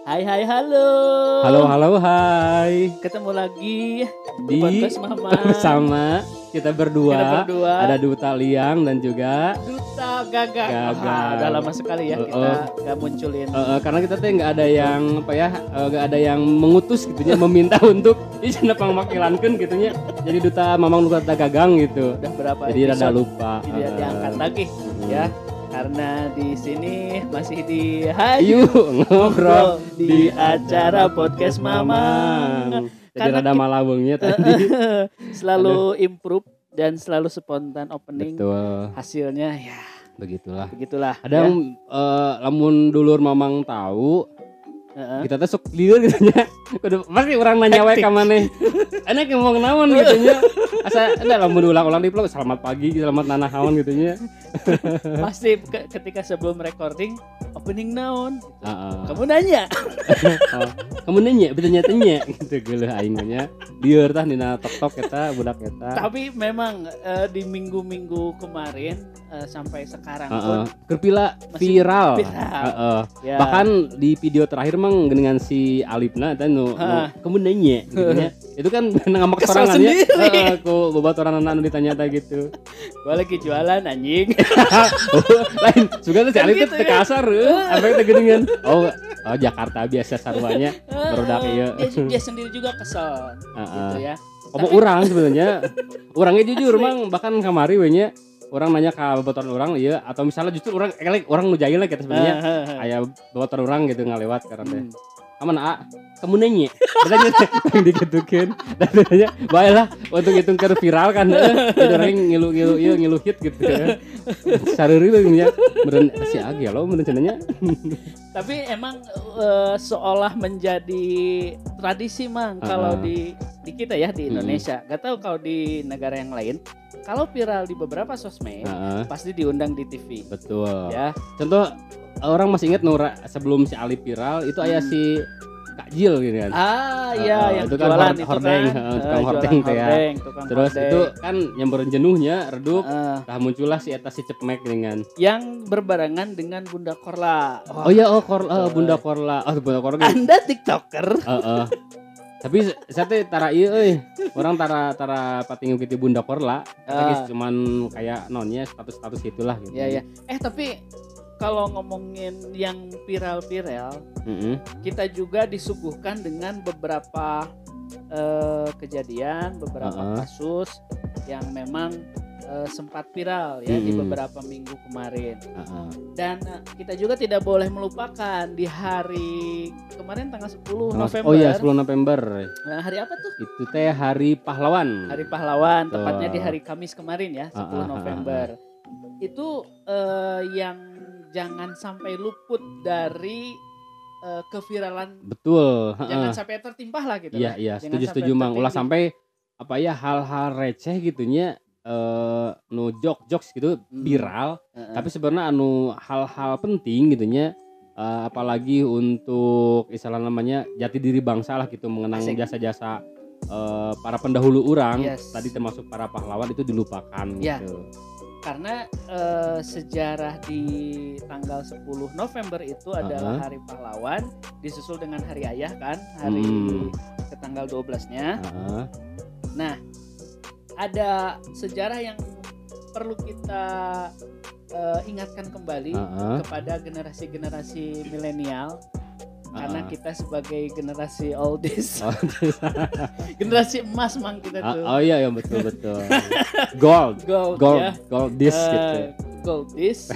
Halo. Halo, hai. Ketemu lagi Di podcast Mama bersama kita berdua. berdua. Ada Duta Liang dan juga Duta Gagang. Gagang. Wah, udah lama sekali ya kita gak munculin. karena kita tuh nggak ada yang nggak ada yang mengutus gitunya meminta untuk ijana pangmakilankeun gitunya. Jadi Duta Mamang Duta Gagang gitu. Udah berapa Jadi rada episode lupa. tidak diangkat lagi ya. Karena di sini masih di Yuk ngobrol di acara podcast Mamang. Jadi Karena rada malawengnya tadi. Selalu improve dan selalu spontan opening. Betul. Hasilnya ya Begitulah. ya. Ada yang lamun dulur Mamang tahu kita tuh sok liur gitu nya. Kudu pasti orang nanya wae ka maneh. Enak ngomong naon gitu nya. Asa ada lamun ulang-ulang di vlog selamat pagi, selamat nanahaun gitu nya. Pasti ketika sebelum recording opening naon. Heeh. Kamu nanya. Kamu nanya, betulnya tanya gitu geuleuh aing nya. Lieur tah dina tok-tok eta budak eta. Tapi memang di minggu-minggu kemarin sampai sekarang pun Kerpila masih viral. viral. Ya. Bahkan di video terakhir mang dengan si Alipna eta nu kamu nanya gitu nya. Itu kan ngamak Kesel sorangan ya. sendiri. Ku bobatoran anu ditanya gitu. Gua lagi jualan anjing. Lain juga tuh si Kan Alip gitu teh ya. kasar sampai teh geuningan. Oh Jakarta biasa sarwanya barudak ieu. Dia sendiri juga kesel gitu ya. Apa urang sebenarnya? Urangnya jujur mang bahkan kamari we nya orang nanya ke bobatoran orang iya atau misalnya justru orang nu jahil lah kita sebenarnya aya bobatoran orang gitu ngalewat karena teh aman kamu nanya bertanya yang digitukeun dan nanya baiklah untuk hitung ke viral kan itu ring ngilu hit gitu sareuri we nya meureun si age lo meureun cenanya. Tapi emang seolah menjadi tradisi mang kalau di kita ya di Indonesia. Gak tahu kalau di negara yang lain. Kalau viral di beberapa sosmed pasti diundang di TV. Betul. Ya. Contoh orang masih ingat Nura sebelum si Ali viral itu aya si Kak Jil gitu kan. Yang itu kan jualan itu hordeng, kan. tukang hordeng teh ya. Tukang Terus hordeng. itu kan nyamperin jenuhnya redup, tah muncullah si eta si Cepmek dengan Yang berbarengan dengan Bunda Korla. Bunda Korla. Bunda Korla. Anda TikToker? Tapi saya teh tara ieu euy. Orang tara pating gitu Bunda Korla. Tapi cuman kayak nonnya status gitulah gitu. Iya. Tapi kalau ngomongin yang viral, kita juga disuguhkan dengan beberapa kejadian, beberapa kasus yang memang sempat viral ya di beberapa minggu kemarin. Dan kita juga tidak boleh melupakan di hari kemarin tanggal 10 November. Oh iya, 10 November. Nah, hari apa tuh? Itu teh Hari Pahlawan. Hari Pahlawan, tepatnya di hari Kamis kemarin ya, 10 November. Itu yang jangan sampai luput dari keviralan. Betul. Jangan sampai tertimpah lah gitu. Iya, setuju Mang. Ulah sampai hal-hal receh gitunya nu jokes gitu viral. Tapi sebenarnya hal-hal penting gitunya apalagi untuk istilah namanya jati diri bangsa lah gitu mengenang jasa-jasa para pendahulu orang. Tadi termasuk para pahlawan itu dilupakan gitu. Karena sejarah di tanggal 10 November itu adalah Hari Pahlawan, disusul dengan Hari Ayah kan, hari ke tanggal 12-nya. Nah, ada sejarah yang perlu kita ingatkan kembali kepada generasi-generasi milenial. Karena kita sebagai generasi oldies. Generasi emas mang kita tuh. Iya betul. Gold this gitu. Goldies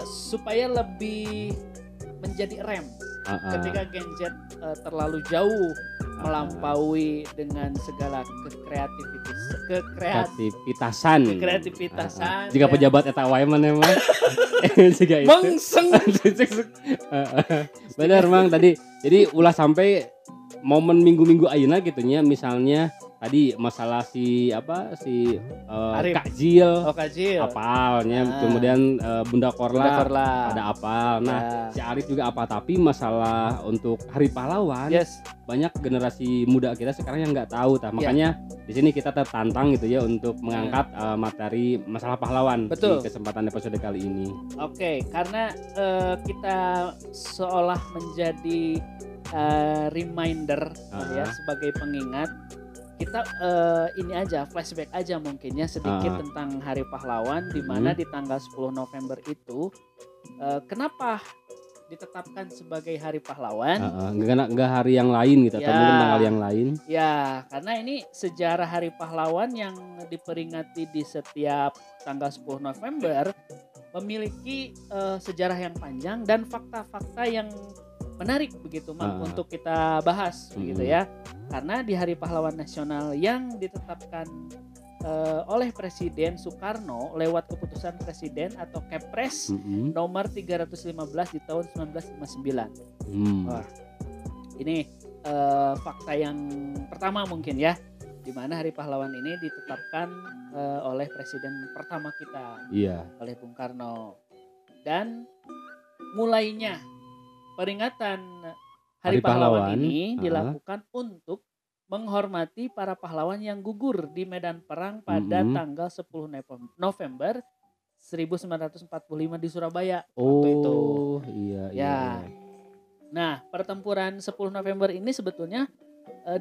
supaya lebih menjadi rem ketika gadget terlalu jauh melampaui dengan segala kreativitasan. Jika pejabat eta wae mah jika itu. Mengseng. Benar Mang tadi. Jadi ulah sampai momen minggu-minggu ayeuna gitunya misalnya tadi masalah si Arif. Kak Jil Kajil. apalnya, kemudian Bunda Korla ada apal. Nah, si Arif juga apa, tapi masalah untuk Hari Pahlawan banyak generasi muda kita sekarang yang nggak tahu makanya di sini kita tertantang gitu ya untuk mengangkat materi masalah pahlawan di kesempatan episode kali ini. Oke, karena kita seolah menjadi reminder ya sebagai pengingat, kita ini aja flashback aja mungkin ya sedikit tentang Hari Pahlawan, di mana di tanggal 10 November itu kenapa ditetapkan sebagai Hari Pahlawan? Nggak hari yang lain gitu, atau mungkin tanggal yang lain? Ya, karena ini sejarah Hari Pahlawan yang diperingati di setiap tanggal 10 November memiliki sejarah yang panjang dan fakta-fakta yang menarik begitu untuk kita bahas begitu ya. Karena di Hari Pahlawan Nasional yang ditetapkan oleh Presiden Soekarno lewat keputusan Presiden atau Kepres nomor 315 di tahun 1959. Wah, ini fakta yang pertama mungkin ya, di mana Hari Pahlawan ini ditetapkan oleh Presiden pertama kita, oleh Bung Karno. Dan mulainya peringatan Hari Pahlawan ini dilakukan untuk menghormati para pahlawan yang gugur di medan perang pada tanggal 10 November 1945 di Surabaya waktu itu. Iya. Nah, pertempuran 10 November ini sebetulnya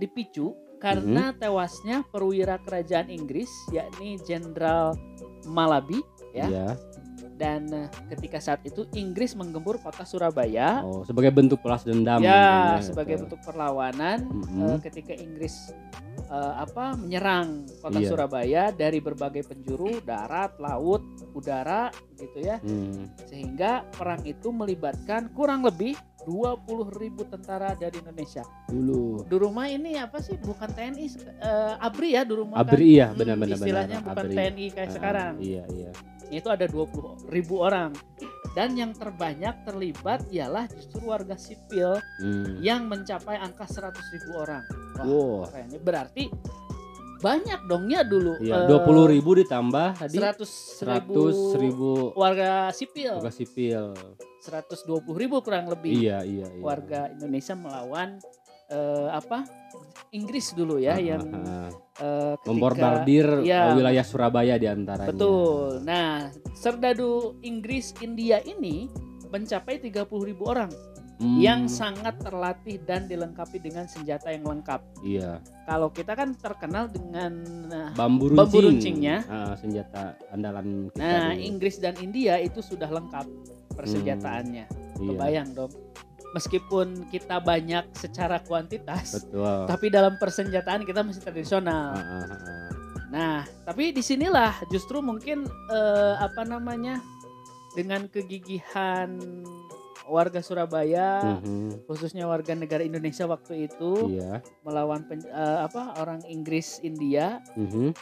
dipicu karena tewasnya perwira kerajaan Inggris yakni Jenderal Malaby ya. Dan ketika saat itu Inggris menggempur kota Surabaya. Sebagai bentuk balas dendam. Ya, sebagai bentuk perlawanan ketika Inggris menyerang kota Surabaya dari berbagai penjuru, darat, laut, udara gitu ya. Sehingga perang itu melibatkan kurang lebih 20.000 tentara dari Indonesia. Dulu Duruma ini apa sih? Bukan TNI, ABRI ya Duruma. ABRI ya, benar-benar. Istilahnya bukan ABRI. TNI kayak sekarang. Iya. Itu ada 20.000 orang. Dan yang terbanyak terlibat ialah justru warga sipil yang mencapai angka 100.000 orang. Wah, kayaknya berarti banyak dong ya dulu. 20.000 ditambah tadi 100.000 warga sipil. 120.000 kurang lebih. Iya. Warga Indonesia melawan Inggris dulu ya yang memborbardir wilayah Surabaya diantaranya. Betul. Nah, serdadu Inggris India ini mencapai 30.000 orang yang sangat terlatih dan dilengkapi dengan senjata yang lengkap. Iya. Kalau kita kan terkenal dengan bambu runcingnya, senjata andalan kita. Nah, dulu. Inggris dan India itu sudah lengkap persenjataannya. Kebayang dong. Meskipun kita banyak secara kuantitas, tapi dalam persenjataan kita masih tradisional. Nah, tapi disinilah justru mungkin dengan kegigihan warga Surabaya, khususnya warga negara Indonesia waktu itu melawan orang Inggris India,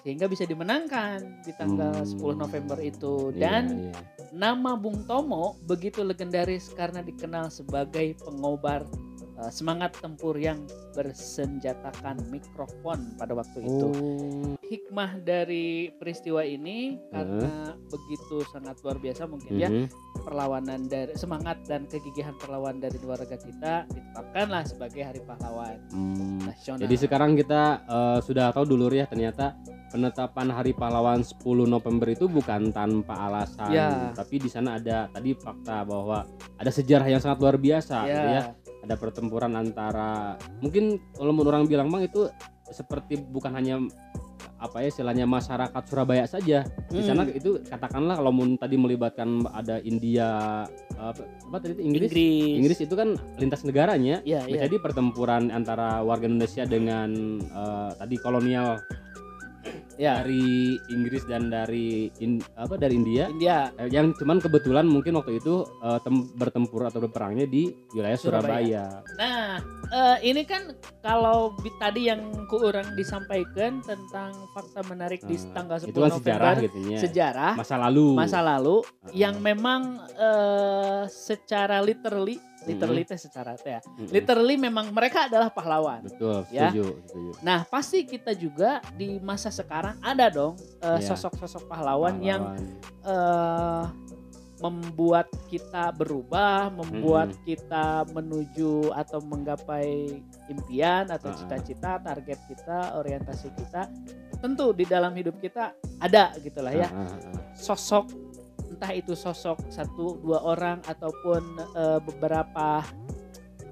sehingga bisa dimenangkan di tanggal 10 November itu. Dan nama Bung Tomo begitu legendaris karena dikenal sebagai pengobar semangat tempur yang bersenjatakan mikrofon pada waktu itu. Hikmah dari peristiwa ini karena begitu sangat luar biasa mungkin ya, perlawanan dari semangat dan kegigihan perlawanan dari warga kita ditetapkanlah sebagai Hari Pahlawan Nasional. Jadi sekarang kita sudah tahu dulu ya, ternyata penetapan Hari Pahlawan 10 November itu bukan tanpa alasan, tapi di sana ada tadi fakta bahwa ada sejarah yang sangat luar biasa gitu ya. Ada pertempuran antara, mungkin kalau orang bilang bang itu seperti bukan hanya istilahnya masyarakat Surabaya saja. Di sana itu katakanlah kalau tadi melibatkan ada India Inggris itu kan lintas negaranya. Jadi pertempuran antara warga Indonesia dengan tadi kolonial dari Inggris dan dari India. Yang cuman kebetulan mungkin waktu itu bertempur atau berperangnya di wilayah Surabaya. Nah, ini kan kalau tadi yang kurang disampaikan tentang fakta menarik di tanggal 10 November, sejarah masa lalu yang memang secara literally literally teh secara teh ya. Literally memang mereka adalah pahlawan. Betul, ya. setuju. Nah, pasti kita juga di masa sekarang ada dong sosok-sosok pahlawan yang membuat kita berubah, membuat kita menuju atau menggapai impian atau cita-cita, target kita, orientasi kita. Tentu di dalam hidup kita ada gitulah ya. Sosok, entah itu sosok 1-2 orang ataupun beberapa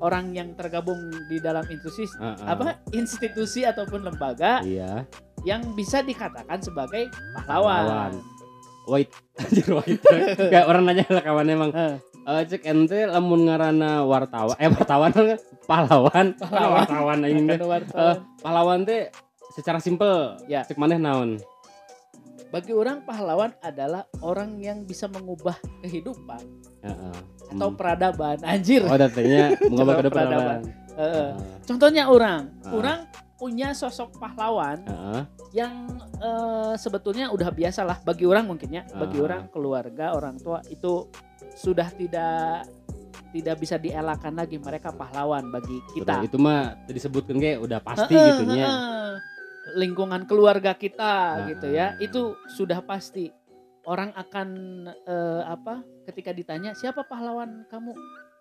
orang yang tergabung di dalam institusi ataupun lembaga yang bisa dikatakan sebagai pahlawan. Wait, kayak orang nanya lah kawan emang. Cek ente lamun ngaranna wartawan wartawan aing teh. Pahlawan teh secara simpel cek maneh naon? Bagi orang pahlawan adalah orang yang bisa mengubah kehidupan atau peradaban. Anjir. Oh, datanya mengubah peradaban. Contohnya orang punya sosok pahlawan yang sebetulnya udah biasa lah bagi orang mungkin ya, bagi orang keluarga, orang tua itu sudah tidak bisa dielakkan lagi, mereka pahlawan bagi kita. Udah, itu mah disebutkan kayak udah pasti gitunya. Lingkungan keluarga kita gitu ya, itu sudah pasti. Orang akan ketika ditanya siapa pahlawan kamu,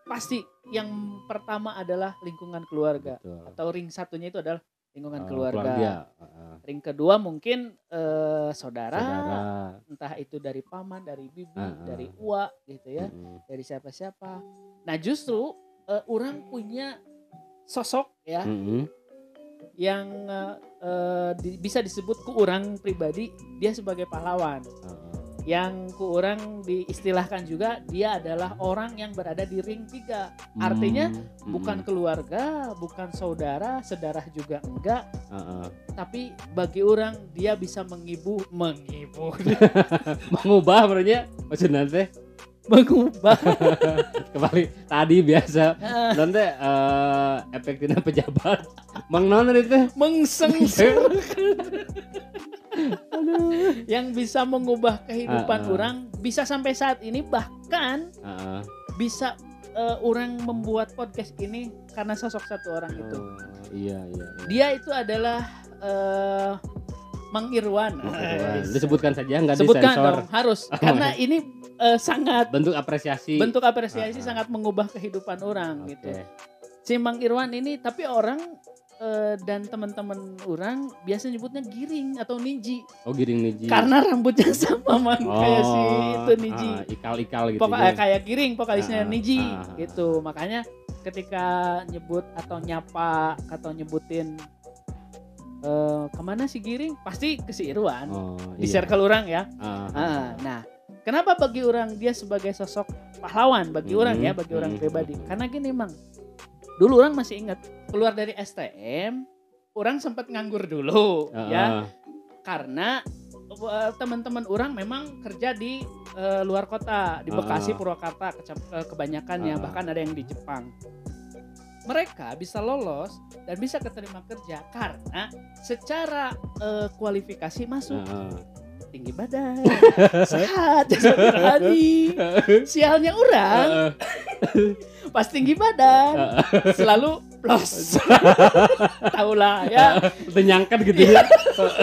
pasti yang pertama adalah lingkungan keluarga. Betul. Atau ring satunya itu adalah lingkungan keluarga. Ring kedua mungkin saudara, entah itu dari paman, dari bibi, dari uak gitu ya, dari siapa-siapa. Nah justru orang punya sosok ya yang bisa disebut ku orang pribadi dia sebagai pahlawan. Yang ku orang diistilahkan juga dia adalah orang yang berada di ring 3. Artinya bukan keluarga, bukan saudara, sedarah juga enggak. Tapi bagi orang dia bisa menghibur mengubah berarti maksudnya teh mengubah kembali tadi biasa nanti efeknya pejabat mengnon itu mengsengserkan yang bisa mengubah kehidupan orang bisa sampai saat ini, bahkan bisa orang membuat podcast ini karena sosok satu orang itu. Iya. Dia itu adalah Mang Irwan. Disebutkan saja, nggak disebutkan disensor. Dong, harus karena ini sangat bentuk apresiasi sangat mengubah kehidupan orang gitu. Si Mang Irwan ini, tapi orang dan teman-teman orang biasa nyebutnya Giring atau Niji. Oh, Giring Niji. Karena rambutnya sama Mang kayak si itu Niji. Ikal-ikal gitu. Kayak Giring vokalisnya Niji gitu. Makanya ketika nyebut atau nyapa atau nyebutin kemana si Giring, pasti ke si Irwan. Di circle orang ya. Nah, kenapa bagi orang dia sebagai sosok pahlawan bagi orang ya, bagi orang pribadi? Karena gini Mang, dulu orang masih ingat keluar dari STM, orang sempat nganggur dulu ya, karena teman-teman orang memang kerja di luar kota, di Bekasi, Purwakarta kebanyakannya, bahkan ada yang di Jepang. Mereka bisa lolos dan bisa keterima kerja karena secara kualifikasi masuk. Tinggi badan, sehat, rohani. Sialnya orang pas tinggi badan selalu plus. Tahulah ya. Ternyangkat gitu ya.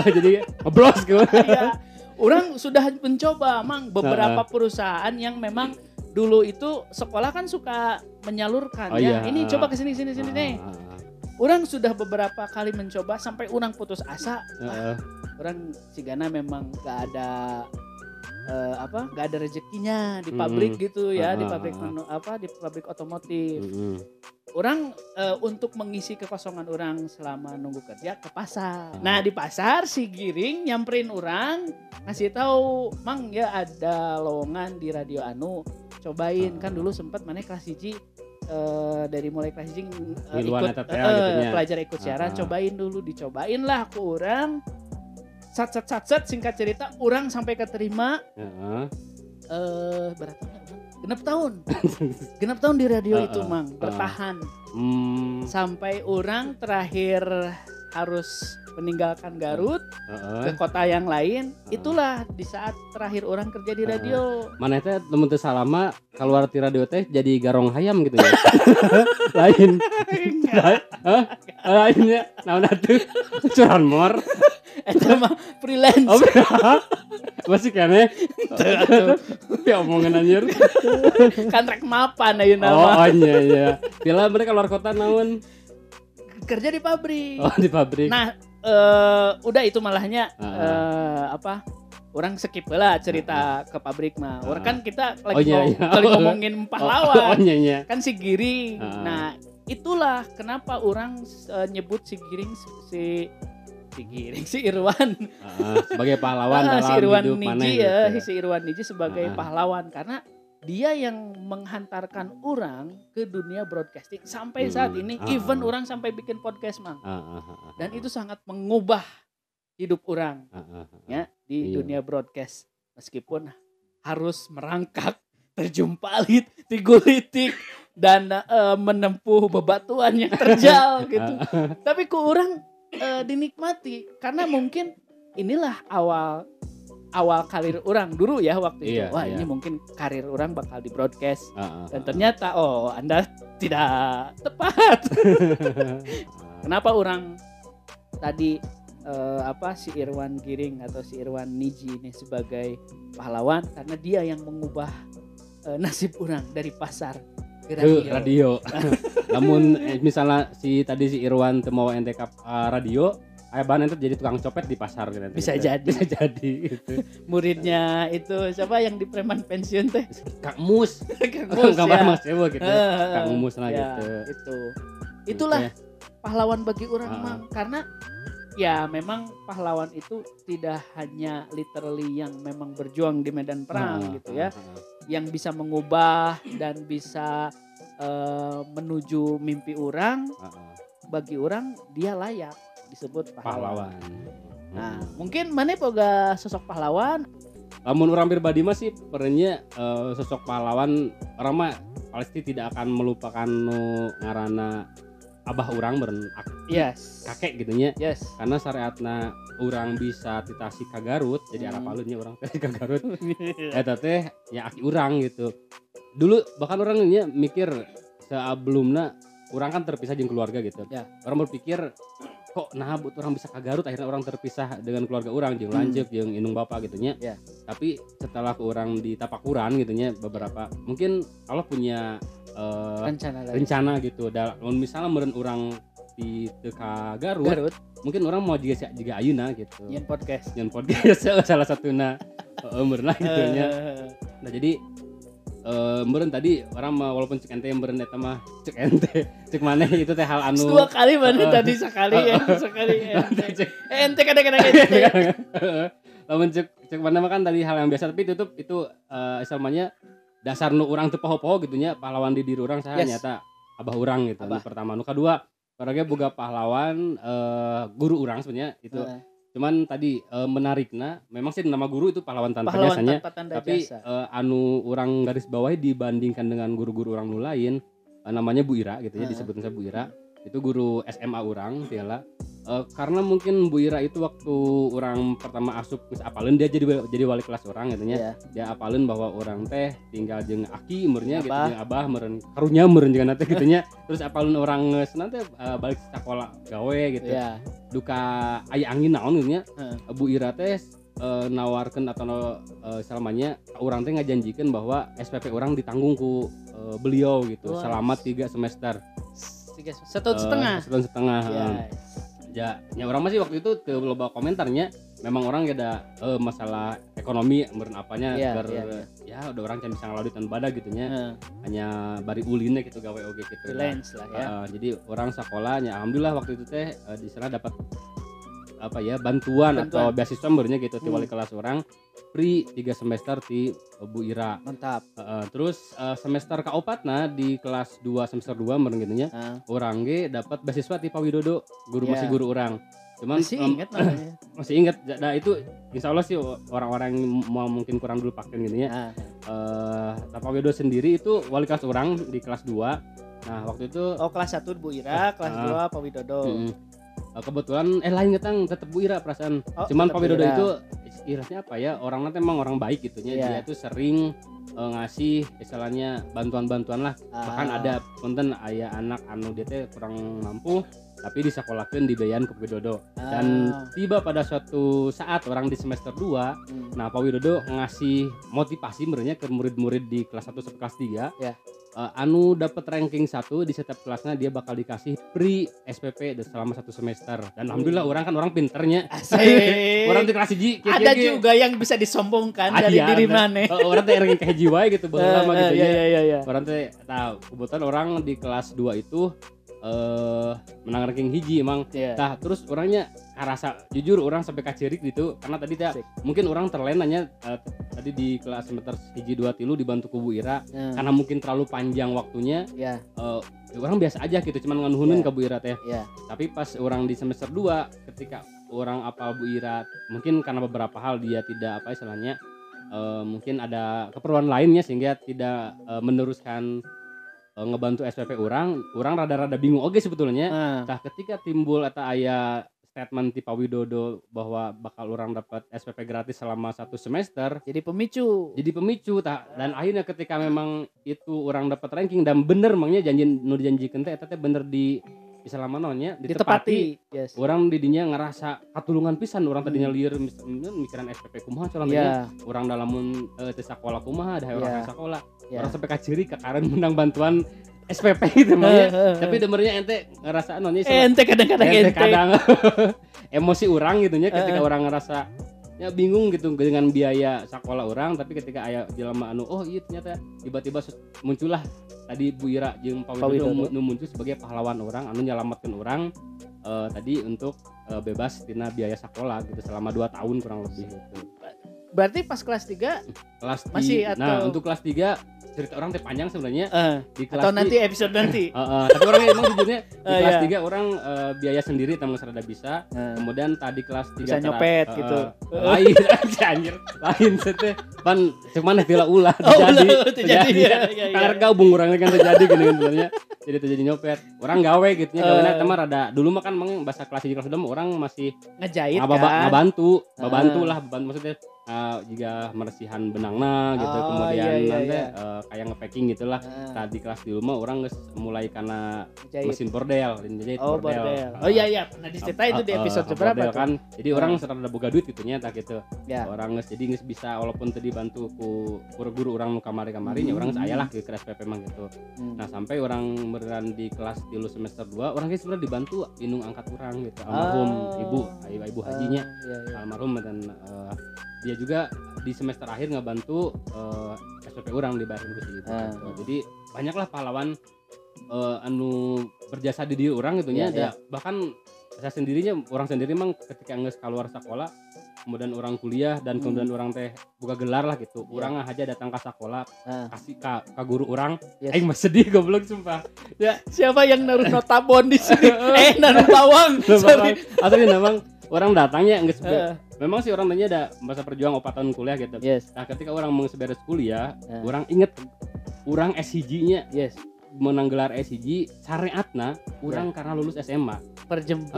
Jadi ngeblos gitu. Ya. Orang sudah mencoba Mang beberapa perusahaan yang memang dulu itu sekolah kan suka menyalurkan ini coba ke sini nih. Orang sudah beberapa kali mencoba sampai orang putus asa. Orang Cigana memang gak ada rezekinya di pabrik gitu ya, di pabrik otomotif. Orang untuk mengisi kekosongan orang selama nunggu kerja ke pasar. Nah di pasar si Giring nyamperin orang, ngasih tahu Mang ya ada lowongan di radio anu, cobain. Kan dulu sempat mana kelas 1 dari mulai kelas 1 ikut pelajar ikut siaran, dicobain lah ke orang. Sat singkat cerita orang sampai keterima. Berapa tahun? Genap tahun di radio itu Mang, bertahan. Sampai orang terakhir harus meninggalkan Garut ke kota yang lain, itulah di saat terakhir orang kerja di radio. Mana teh temen teu salama keluar ti radio teh jadi garong hayam gitu ya. Lain. Lainnya naon atuh? Curanmor. Eta mah freelance. Oh, masih kene. Ya omongan anjir. Kan rek mapan ayeuna Oh mah. iya. Bila mereka keluar kota naon? Kerja di pabrik. Oh, di pabrik. Nah, udah itu malahnya orang skip lah cerita ke pabrik mah. Orang kan kita lagi ngomongin pahlawan. Kan si Giring. Nah, itulah kenapa orang nyebut si Giring si Irwan sebagai pahlawan dalam si Irwan hidup Niji maneh ya, gitu. si Irwan Niji sebagai pahlawan karena dia yang menghantarkan orang ke dunia broadcasting sampai saat ini, even orang sampai bikin podcast mang. Dan itu sangat mengubah hidup orang ya di dunia broadcast, meskipun harus merangkak, terjun palit, tigulitik dan menempuh bebatuan yang terjal gitu. Tapi ku orang dinikmati karena mungkin inilah awal karir orang dulu ya waktu itu. Wah, ini mungkin karir orang bakal di broadcast. Dan ternyata Anda tidak tepat. Kenapa orang tadi si Irwan Giring atau si Irwan Niji ini sebagai pahlawan, karena dia yang mengubah nasib orang dari pasar ke radio. Namun misalnya si Irwan teu mau ente ka radio, aya bahan ente jadi tukang copet di pasar gitu. Bisa jadi gitu. Muridnya itu siapa yang di preman pensiun teh? Kang Mus. Gambar Mas Ewo gitu. Kang Mus lah gitu. Itulah pahlawan bagi orang mah, karena ya memang pahlawan itu tidak hanya literally yang memang berjuang di medan perang gitu ya. Yang bisa mengubah dan bisa menuju mimpi orang. Bagi orang dia layak disebut pahlawan. Nah, mungkin mana boga sosok pahlawan? Lamun orang pribadi mah sih perenya sosok pahlawan orang mah pasti tidak akan melupakan ngaranna abah urang beren kakek gitunya. Karena syariatna urang bisa titasi ka Garut, jadi arah palunnya urang teh ka Garut. Eta teh ya aki urang gitu. Dulu bahkan orangnya mikir sebelumnya urang kan terpisah jeung keluarga gitu. Orang berpikir kok orang bisa ke Garut, akhirnya orang terpisah dengan keluarga orang jeung lanjut jeung indung bapak gitunya. Tapi setelah orang di Tapakuran gitunya beberapa mungkin Allah punya rencana gitu. Dalam misalnya meureun orang di teka Garut, mungkin orang mau juga ayeuna gitu. Nyen podcast salah satuna meureun gitunya. Nah jadi meureun tadi orang mah walaupun cek ente meureun eta mah cek ente cek maneh itu teh hal anu dua kali mana tadi sekali ente kadang-kadang ente. Lamun cek maneh mah kan tadi hal yang biasa, tapi itu isamanya dasar nu urang teu poho-poho gitu nya. Pahlawan di diri urang saha nyata abah urang gitu. Nu pertama, nu kadua orangnya boga pahlawan guru urang sebenarnya itu. Cuman tadi menarikna memang sih nama guru itu pahlawan tanpa jasanya, tapi anu orang garis bawahi dibandingkan dengan guru-guru orang nu lain, namanya Bu Ira gitu ya, disebutnya Bu Ira. Itu guru SMA orang tiala. Karena mungkin Bu Ira itu waktu orang pertama asup apalin dia jadi wali kelas orang gitu nya. Dia apalin bahwa orang teh tinggal jeung aki umurnya gitu, jeung abah meureun karunya meureun jeung teh gitu nya. Terus apalin orang geus nanti balik sekolah gawe gitu. Duka aya angin naon gitu nya. Bu Ira teh nawarkeun atau selamanya urang teh ngajanjikeun bahwa SPP urang ditanggung ku beliau gitu selama 3 semester. Setahun setengah. Ya orang masih waktu itu teu loba komentarnya. Memang orang ada masalah ekonomi meureun apanya ya udah orang can bisa ngalaudit dan badak gitu nya. Hanya bari ulinnya gitu gawe oge gitu. Freelance lah ya. Jadi orang sekolahnya alhamdulillah waktu itu teh di sana dapat bantuan atau beasiswa meureunnya gitu ti wali kelas orang free 3 semester ti Bu Ira. Mantap. Terus semester kaopatna di kelas 2 semester 2 meureun kitu nya. Urang ge dapat beasiswa ti Pak Widodo, masih guru urang. Cuman masih ingat namanya. Masih ingat. Nah itu insyaallah sih orang-orang yang mau mungkin kurang dulu pakeun gitu nya. Pak Widodo sendiri itu wali kelas orang di kelas 2. Nah, waktu itu kelas 1 Bu Ira, kelas 2 Pak Widodo. kebetulan lain ketang tetep Bu Ira perasaan. Cuman Pak Widodo itu istilahnya apa ya, orangnya emang orang baik gitu nya. Dia tuh sering ngasih istilahnya bantuan-bantuan lah. Bahkan ada punten aya anak anu dia teh kurang mampu tapi disekolahkeun dibayaran ke Pak Widodo. Dan tiba pada suatu saat orang di semester 2, nah Pak Widodo ngasih motivasi sebenarnya ke murid-murid di kelas 1 sampai kelas 3. Anu dapat ranking 1 di setiap kelasnya dia bakal dikasih free SPP selama 1 semester. Dan alhamdulillah orang pinternya. Orang di kelas 1 ada juga yang bisa disombongkan dari diri maneh. Orang teh ranking ke hiji wae gitu lama gitu ya. Orang teh tahu kebetulan orang di kelas 2 itu menang ranking hiji emang. Nah terus orangnya ngerasa jujur orang sampai kacirik gitu karena tadi mungkin orang terlenanya tadi di kelas semester hiji 2 3 dibantu ku Bu Ira karena mungkin terlalu panjang waktunya. Orang biasa aja gitu cuman nganuhuneun ke Bu Ira teh. Tapi pas orang di semester 2 ketika orang apal Bu Ira mungkin karena beberapa hal dia tidak apa istilahnya mungkin ada keperluan lainnya sehingga tidak meneruskan ngebantu SPP orang rada-rada bingung oke sebetulnya. Nah ketika timbul eta aya statement ti Pak Widodo bahwa bakal orang dapat SPP gratis selama 1 semester, jadi pemicu dan akhirnya ketika memang itu orang dapat ranking dan bener emangnya janji nu dijanjikeun teh eta teh bener di selama naonnya ditepati. Orang didinya ngerasa katulungan pisan orang tadinya lieur mikiran SPP kumaha coba orang dalamun teh sakola kumaha ada orang sakola. Orang sampai kaciri ke karen menang bantuan SPP gitu namanya. Tapi demernya ente ngerasa naonnya ente kadang emosi orang gitu nya ketika orang ngerasa ya bingung gitu dengan biaya sekolah orang, tapi ketika aya jelema anu iya ternyata tiba-tiba muncullah tadi Bu Ira jeung Pak Widodo muncul sebagai pahlawan orang anu nyelametkeun orang tadi untuk bebas tina biaya sekolah gitu selama 2 tahun kurang lebih gitu. Berarti pas kelas 3 masih atau nah untuk kelas 3 cerita orang teh panjang sebenarnya di kelas atau nanti episode nanti. Tapi orang emang jujurnya di kelas 3 orang biaya sendiri teman serada bisa. Kemudian tadi kelas 3 bisa nyopet gitu. Lain anjir. Lain teh pan cuman heula ulah terjadi. Harga hubung urang kan terjadi gini sebenarnya. Jadi terjadi nyopet. Orang gawe gitu nya gawena teh mah rada dulu mah kan memang bahasa kelas 1 kelas 2 orang masih ngejahit kan. Ngebantu lah maksudnya juga meresihan benangna gitu kemudian nanti kayak ngepacking gitulah. Tadi kelas di rumah orang mulai karena mesin bordel jadi bordel. Iya pernah diceritain itu di episode seberapa kan. Jadi orang serada boga duit gitu nya tak gitu. Orang jadi geus bisa walaupun tadi bantu ku guru orang nu kamari-kamarinya orang geus aya lah ke SPP mah gitu. Nah sampai orang beneran di kelas 3 semester 2 orang geus sebenarnya dibantu indung angkat orang gitu almarhum ibu hajinya almarhum dan dia juga di semester akhir ngebantu SPP orang dibayarin gitu. Jadi banyaklah pahlawan anu berjasa di diri orang gitu nya. Bahkan saya sendirinya orang sendiri memang ketika geus keluar sekolah kemudian orang kuliah dan kemudian orang teh buka gelar lah gitu. Urang aja datang ke sekolah kasih ka guru orang aing mah sedih goblok sumpah. Ya siapa yang naruh notabon di sini? Naruh bawang. Sorry. Aslinya memang orang datangnya geus memang sih orang tanya ada masa perjuang 4 tahun kuliah gitu. Nah ketika orang mau beres kuliah, orang inget orang SHG-nya menang gelar SHG syariatna orang karena lulus SMA.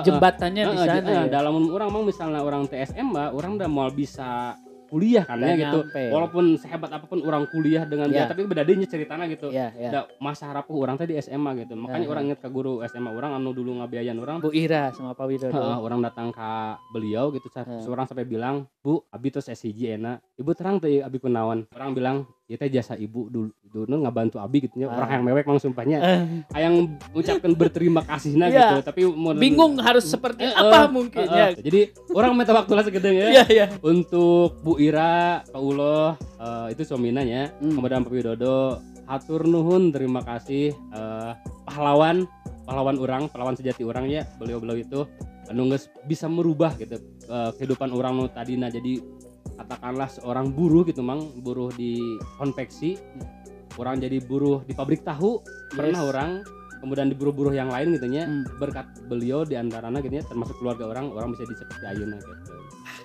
Jembatannya di sana. Dalam orang mau misalnya orang TSMA, orang udah mau bisa kuliah kan ya gitu. Walaupun sehebat apapun orang kuliah dengan dia tapi beda deh ceritanya gitu. Da masa harapuh orang teh di SMA gitu. Makanya orang inget ke guru SMA orang anu dulu ngabiayan orang Bu Ira sama Pak Widodo. Orang datang ke beliau gitu orang sampai bilang, "Bu, abi tos SCG enak." Ibu terang teh abi kunaon. Orang bilang, "Ieu teh jasa ibu dulu ngabantu abi gitu nya." Orang yang mewek mang sumpahnya. Hayang ucapkan berterima kasihna gitu, tapi bingung harus seperti apa mungkin ya. Jadi orang minta waktu lah segede ya. Untuk Bu Ira, Pak Uloh, itu suamina nya. Kemudian Pak Widodo, hatur nuhun terima kasih pahlawan sejati orang ya. Beliau itu anu geus bisa merubah gitu kehidupan orang nu tadina jadi katakanlah seorang buruh gitu mang, buruh di konveksi. Orang jadi buruh di pabrik tahu, pernah orang kemudian di buruh-buruh yang lain gitu nya. Berkat beliau di antaranya gitu ya termasuk keluarga orang bisa di seperti ayeuna gitu.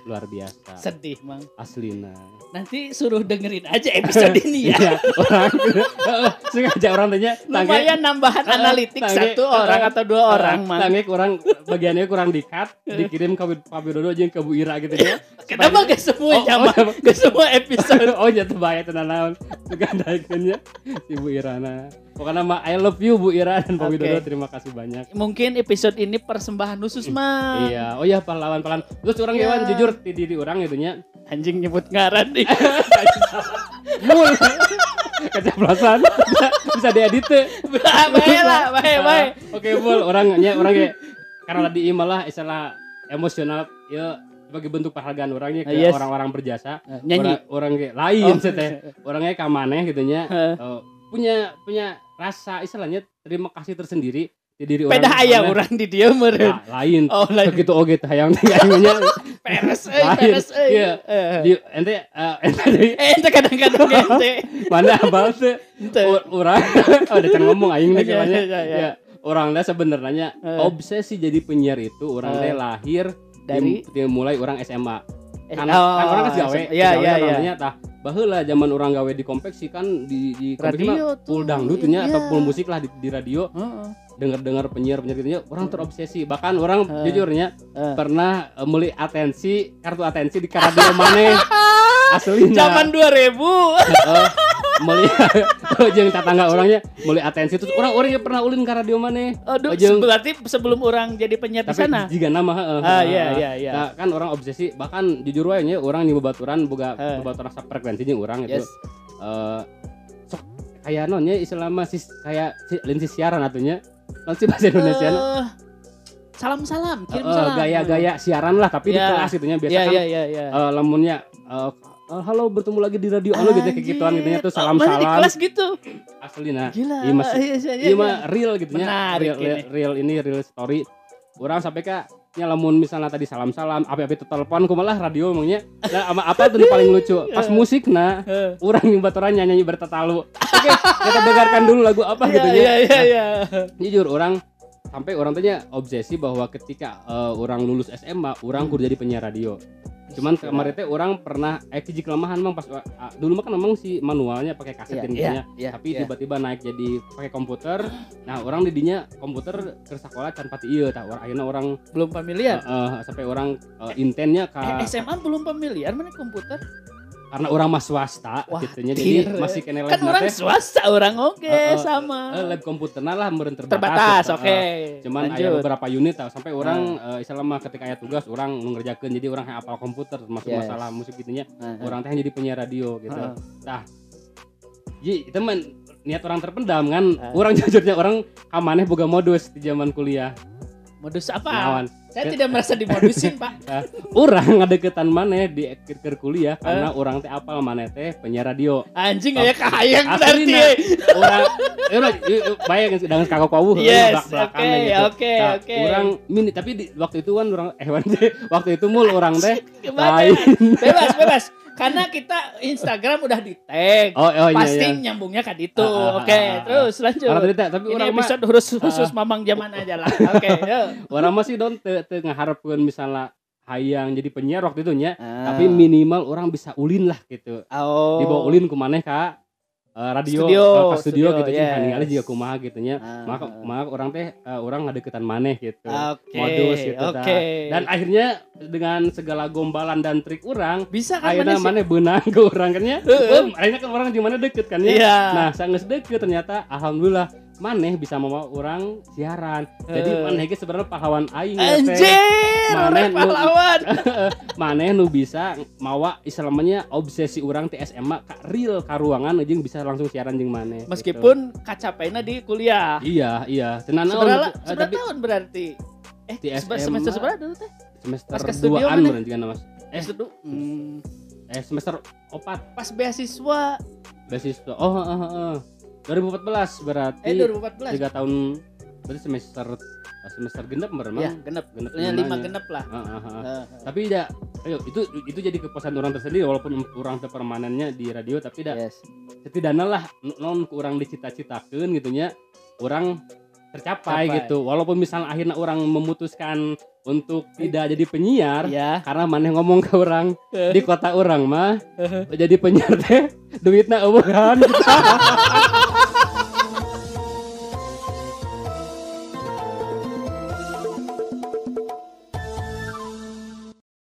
luar biasa. Sedih, Mang. Aslina. Nanti suruh dengerin aja episode ini ya. Iya, orang sengaja orang tanya lumayan nambahan analitik satu orang atau dua orang, Mang. Tangge kurang bagiannya kurang di-cut, dikirim ke Pak Widodo jeung ke Bu Ira gitu ya. Kenapa gak semua gak semua episode? Oh nya teu bae teu naon. Gandaikeun ya si Bu Irana. Pokoknya mah I love you Bu Ira dan Pak Widodo, terima kasih banyak. Mungkin episode ini persembahan khusus, Mang. Iya, oh ya pahlawan-pahlawan. Terus orang Iwan jujur di diri orang gitu nya. Anjing nyebut ngaran nih. Mul. Keceplosan. Bisa diedit teh. Bae. Oke, Mul, orangnya karena tadi malah istilah emosional ya sebagai bentuk penghargaan orangnya ke orang-orang berjasa. Orang lain teh. Orangnya ka maneh gitu nya. Punya rasa istilahnya terima kasih tersendiri di diri orang. Pedah aya urang di dieu meureun. Lain. Begitu oge teh hayang teh nya. Peres euy. Iya. Di ente kadang-kadang ente. Mana abal teh. Urang ada can ngomong aing teh katanya. Ya, orang teh sebenarnya obsesi jadi penyiar itu orang teh lahir dari mulai orang SMA. Kan orang kan gawe. Iya. Tah baheula zaman orang gawe di konveksi kan di konveksi mah full dangdut nya atau full musik lah di radio. Dengar penyiar gitu nya orang terobsesi. Bahkan orang jujurnya pernah meuli kartu atensi di radio maneh. Aslina. Zaman 2000. Meuli jeung tetangga orangnya meuli atensi terus orang pernah ulin ka radio maneh. Aduh, berarti sebelum orang jadi penyiar di sana. Tapi jiga nama iya. Nah, kan orang obsesi bahkan jujur wae nya orang di babaturan boga babaturan frekuensi jeung urang itu. Sok kayak non nya istilahnya kayak linsi siaran atunya. Nanti bahasa Indonesia salam kirim salam gaya siaran lah tapi di kelas itunya biasa kan lamunnya halo bertemu lagi di radio gitu kayak gituan gitunya tuh salam di kelas gitu aslina iya mah real gitunya real story orang sampai nya lamun misalnya tadi salam apa telepon kumalah radio emangnya nah apa tuh paling lucu pas musik orang yang baturan nyanyi bertatalu. Oke, kita dengarkan dulu lagu apa gitu ya. Iya. Jujur orang sampai orang tanya obsesi bahwa ketika orang lulus SMA orang kudu jadi penyiar radio. Cuman kemarin teh orang pernah hiji kelemahan Mang pas dulu mah kan memang si manualnya pakai kaset intinya. Tapi tiba-tiba naik jadi pakai komputer. Nah, orang didinya komputer ke sekolah can pati ieu tah akhirnya orang belum familiar. Sampai orang intennya SMA belum familiar mana komputer. Karena orang mah swasta gitunya jadi masih kena lab kan orang swasta orang sama lab komputerna lah meureun terbatas cuman aya beberapa unit sampai orang selama ketika aya tugas orang ngerjakeun jadi orang hafal komputer termasuk masalah musik gitunya orang teh jadi penyiar radio gitu tah itu mah niat orang terpendam kan orang jujurnya orang kamaneh boga modus di zaman kuliah. Modus apa? Saya tidak merasa dimodusin, Pak. Orang ngadeukeutan maneh di akhir kuliah karena orang teh apal maneh teh penyiar radio. Anjing aya kahayang berarti. Orang bayang dengan kakak kawuh belakang gitu. Oke. Orang mini tapi waktu itu kan orang waktu itu mul orang teh lain. Bebas. Karena kita Instagram udah di tag, pasti nyambungnya kan itu. Oke, terus lanjut. Tapi ini orang episode khusus Mamang Zaman aja lah. Oke, orang masih teu ngaharepkeun misalnya hayang jadi penyiar waktu itu nya, tapi minimal orang bisa ulin lah gitu. Dibawa ulin ku maneh ka radio studio gitu ningali juga kumaha gitu nya. Maka orang teh orang ngadeukeutan maneh gitu. Modus gitu dan akhirnya dengan segala gombalan dan trik orang bisa kan akhirnya maneh beunang ke urang kan nya. Akhirnya kan orang di mana deket kan ya. Nah, sangeus deket ternyata alhamdulillah maneh bisa mau orang siaran. Jadi maneh ge sebenarnya pahlawan aing maneh pahlawan. Maneh nu bisa mawa istilahnya obsesi urang ti SMA ka real ka ruangan jeung bisa langsung siaran jeung maneh. Meskipun kacapaina di kuliah. Iya. Seberapa tahun berarti? Di semester seberapa dulu teh? Semester 2-an berarti kan Mas. Semester 4 pas beasiswa. 2014 berarti 2014 3 tahun berarti semester genep beremang ya genep 5 genep lah tapi itu jadi kepuasan orang tersendiri walaupun orang permanennya di radio tapi setidaknya lah non kurang dicita-citakeun gitunya orang tercapai gitu. Walaupun misalnya akhirnya orang memutuskan untuk tidak jadi penyiar karena maneh ngomong ke orang di kota orang mah jadi penyiar teh duitna eueuh kan.